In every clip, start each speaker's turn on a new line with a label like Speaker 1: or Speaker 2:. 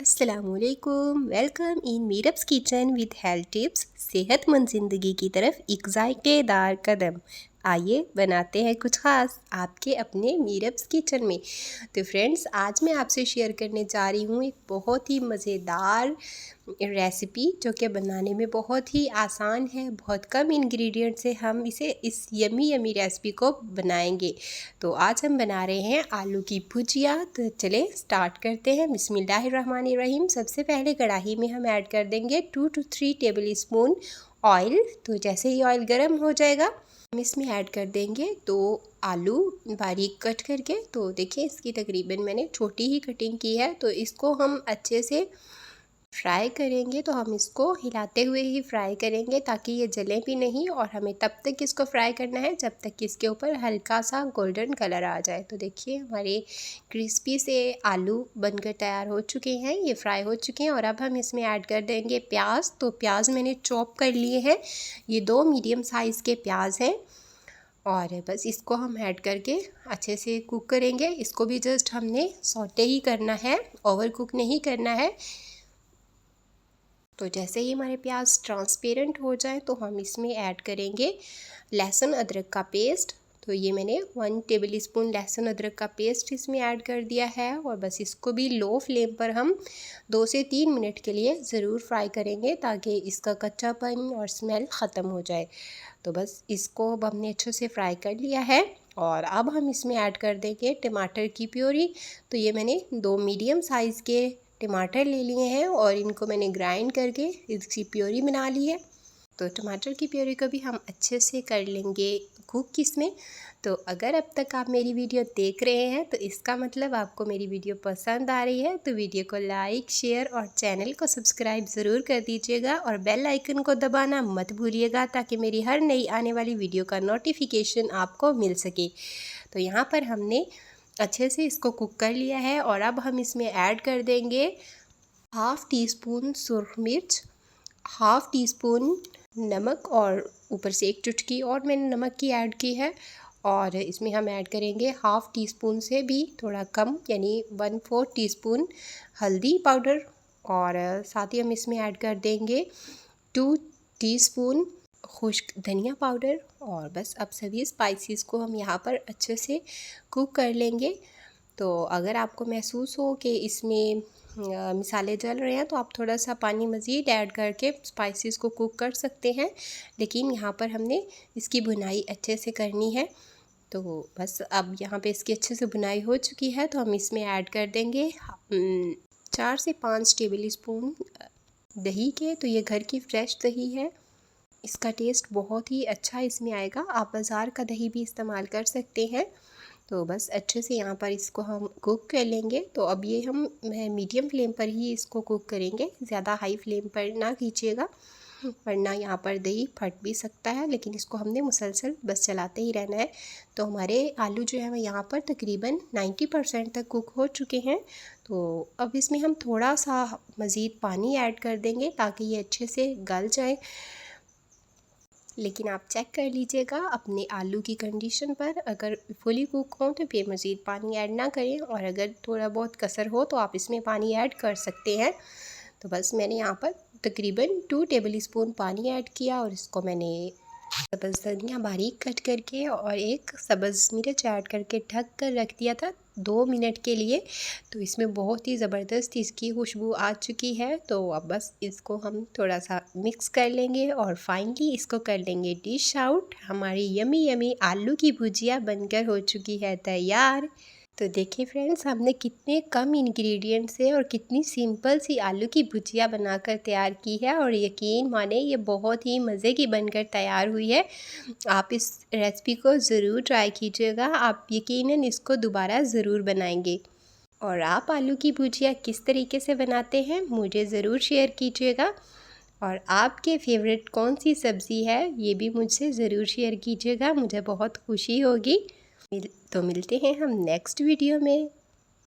Speaker 1: अस्सलामुअलैकुम, welcome in Meerab's kitchen with health tips. सेहतमंद ज़िंदगी की तरफ एक जायकेदार कदम। आइए बनाते हैं कुछ ख़ास आपके अपने मीरब्स किचन में। तो फ्रेंड्स, आज मैं आपसे शेयर करने जा रही हूँ एक बहुत ही मज़ेदार रेसिपी जो कि बनाने में बहुत ही आसान है। बहुत कम इंग्रेडिएंट से हम इस यमी यमी रेसिपी को बनाएंगे। तो आज हम बना रहे हैं आलू की भुजिया। तो चले स्टार्ट करते हैं। बिस्मिल्लाहिर्रहमानिर्रहीम। सबसे पहले कढ़ाई में हम ऐड कर देंगे 2 to 3 टेबल स्पून ऑयल। तो जैसे ही ऑयल गर्म हो जाएगा हम इसमें ऐड कर देंगे 2 आलू बारीक कट करके। तो देखिए, इसकी तकरीबन मैंने छोटी ही कटिंग की है। तो इसको हम अच्छे से फ्राई करेंगे। तो हम इसको हिलाते हुए ही फ्राई करेंगे ताकि ये जले भी नहीं, और हमें तब तक इसको फ्राई करना है जब तक कि इसके ऊपर हल्का सा गोल्डन कलर आ जाए। तो देखिए, हमारे क्रिस्पी से आलू बनकर तैयार हो चुके हैं, ये फ्राई हो चुके हैं। और अब हम इसमें ऐड कर देंगे प्याज। तो प्याज मैंने चॉप कर लिए हैं, ये 2 मीडियम साइज़ के प्याज हैं। और बस इसको हम ऐड करके अच्छे से कुक करेंगे। इसको भी जस्ट हमने सौटे ही करना है, ओवर कुक नहीं करना है। तो जैसे ही हमारे प्याज ट्रांसपेरेंट हो जाए तो हम इसमें ऐड करेंगे लहसुन अदरक का पेस्ट। तो ये मैंने 1 टेबल स्पून लहसुन अदरक का पेस्ट इसमें ऐड कर दिया है। और बस इसको भी लो फ्लेम पर हम 2 से 3 मिनट के लिए ज़रूर फ्राई करेंगे ताकि इसका कच्चापन और स्मेल ख़त्म हो जाए। तो बस इसको अब हमने अच्छे से फ्राई कर लिया है। और अब हम इसमें ऐड कर देंगे टमाटर की प्यूरी। तो ये मैंने 2 मीडियम साइज़ के टमाटर ले लिए हैं और इनको मैंने ग्राइंड करके इसकी प्योरी बना ली है। तो टमाटर की प्योरी को भी हम अच्छे से कर लेंगे कुक इसमें। तो अगर अब तक आप मेरी वीडियो देख रहे हैं तो इसका मतलब आपको मेरी वीडियो पसंद आ रही है। तो वीडियो को लाइक, शेयर और चैनल को सब्सक्राइब ज़रूर कर दीजिएगा और बेल आइकन को दबाना मत भूलिएगा ताकि मेरी हर नई आने वाली वीडियो का नोटिफिकेशन आपको मिल सके। तो यहाँ पर हमने अच्छे से इसको कुक कर लिया है। और अब हम इसमें ऐड कर देंगे 1/2 टीस्पून सुरख मिर्च, 1/2 टीस्पून नमक और ऊपर से 1 चुटकी और मैंने नमक की ऐड की है। और इसमें हम ऐड करेंगे 1/2 टीस्पून से भी थोड़ा कम, यानी 1/4 टीस्पून हल्दी पाउडर। और साथ ही हम इसमें ऐड कर देंगे 2 टीस्पून खुश्क धनिया पाउडर। और बस अब सभी स्पाइसेस को हम यहाँ पर अच्छे से कुक कर लेंगे। तो अगर आपको महसूस हो कि इसमें मसाले जल रहे हैं तो आप थोड़ा सा पानी मज़ीद ऐड करके स्पाइसेस को कुक कर सकते हैं, लेकिन यहाँ पर हमने इसकी भुनाई अच्छे से करनी है। तो बस अब यहाँ पे इसकी अच्छे से भुनाई हो चुकी है। तो हम इसमें ऐड कर देंगे 4 से 5 टेबल स्पून दही के। तो ये घर की फ्रेश दही है, इसका टेस्ट बहुत ही अच्छा इसमें आएगा। आप बाज़ार का दही भी इस्तेमाल कर सकते हैं। तो बस अच्छे से यहाँ पर इसको हम कुक कर लेंगे। तो अब ये हम मीडियम फ्लेम पर ही इसको कुक करेंगे, ज़्यादा हाई फ्लेम पर ना कीजिएगा वरना यहाँ पर दही फट भी सकता है। लेकिन इसको हमने मुसलसल बस चलाते ही रहना है। तो हमारे आलू जो है यहाँ पर तकरीबन 90% तक कुक हो चुके हैं। तो अब इसमें हम थोड़ा सा मज़ीद पानी ऐड कर देंगे ताकि ये अच्छे से गल जाए। लेकिन आप चेक कर लीजिएगा अपने आलू की कंडीशन पर, अगर फुली कुक हो तो फिर मज़ीद पानी ऐड ना करें, और अगर थोड़ा बहुत कसर हो तो आप इसमें पानी ऐड कर सकते हैं। तो बस मैंने यहाँ पर तकरीबन 2 टेबल स्पून पानी ऐड किया और इसको मैंने सब्ज़ धनिया बारीक कट करके और 1 सब्ज़ मिर्च ऐड करके ढक कर रख दिया था 2 मिनट के लिए। तो इसमें बहुत ही ज़बरदस्त इसकी खुशबू आ चुकी है। तो अब बस इसको हम थोड़ा सा मिक्स कर लेंगे और फाइनली इसको कर लेंगे डिश आउट। हमारी यमी यमी आलू की भुजिया बनकर हो चुकी है तैयार। तो देखिए फ्रेंड्स, हमने कितने कम इंग्रेडिएंट से और कितनी सिंपल सी आलू की भुजिया बनाकर तैयार की है, और यकीन माने ये बहुत ही मज़े की बनकर तैयार हुई है। आप इस रेसिपी को ज़रूर ट्राई कीजिएगा, आप यकीनन इसको दोबारा ज़रूर बनाएंगे। और आप आलू की भुजिया किस तरीके से बनाते हैं मुझे ज़रूर शेयर कीजिएगा। और आपके फेवरेट कौन सी सब्ज़ी है ये भी मुझसे ज़रूर शेयर कीजिएगा, मुझे बहुत खुशी होगी। तो मिलते हैं हम नेक्स्ट वीडियो में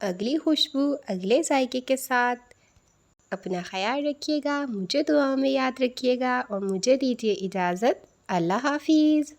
Speaker 1: अगली खुशबू अगले जायके के साथ। अपना ख्याल रखिएगा, मुझे दुआ में याद रखिएगा और मुझे दीजिए इजाज़त। अल्लाह हाफिज़।